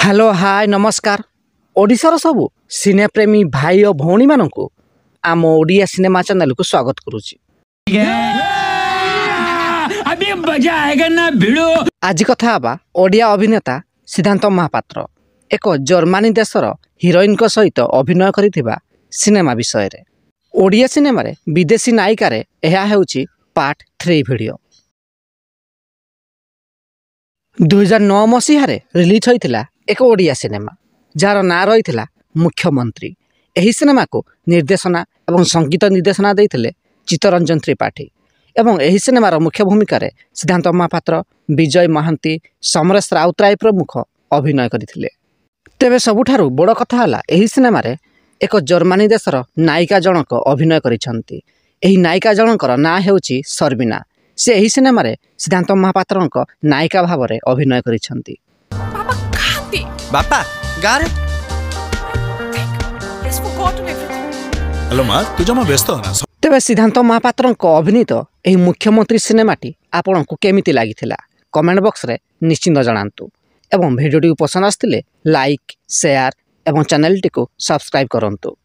Hello hi नमस्कार ओडिशार सबु सिनेप्रेमी भाई और भौणी मानक आम ओडिया सिनेमा चैनल को स्वागत करुच्ची। अभी मजा आएगा ना भिड़ो। आज कथा हवा ओडिया अभिनेता सिद्धांत महापात्र एक जर्मानी देशर हिरोइन सहित अभिनय करिथिबा सिनेमा विषय रे। ओडिया सिनेमा रे विदेशी नायिका रे यह हेउची पार्ट 3 वीडियो। 2009 मसीह रिलीज होइथिला एक ओडिया सिनेमा जार ना रही मुख्यमंत्री। यही सिनेमा को निर्देशना एवं संगीत निर्देशना देइथिले चित्तरंजन त्रिपाठी एवं यही सिनेमार मुख्य भूमिका सिद्धांत महापात्र, विजय महांती, समरेश राउतराय प्रमुख अभिनय करथिले। तेबे सबुठारु बड़ कथा हला यही सिनेमा एक जर्मानी देशर नायिका जनक अभिनय करिसंती। एही नायिका जनकर ना हेउची सर्बिना। से यही सिनेमा सिद्धांत महापात्र नायिका भाव में अभिनय करिसंती। बापा गारे हेलो मां तू जमा व्यस्त ना। तेबे सिद्धांत महापात्र अभिनीत यही मुख्यमंत्री सिनेमाटी आपन को केमिति लागिथिला कमेंट बॉक्स रे निश्चिंत जणांतु एवं वीडियो पसंद आस्तिले लाइक शेयर एवं चैनल टी को सब्सक्राइब करंतु।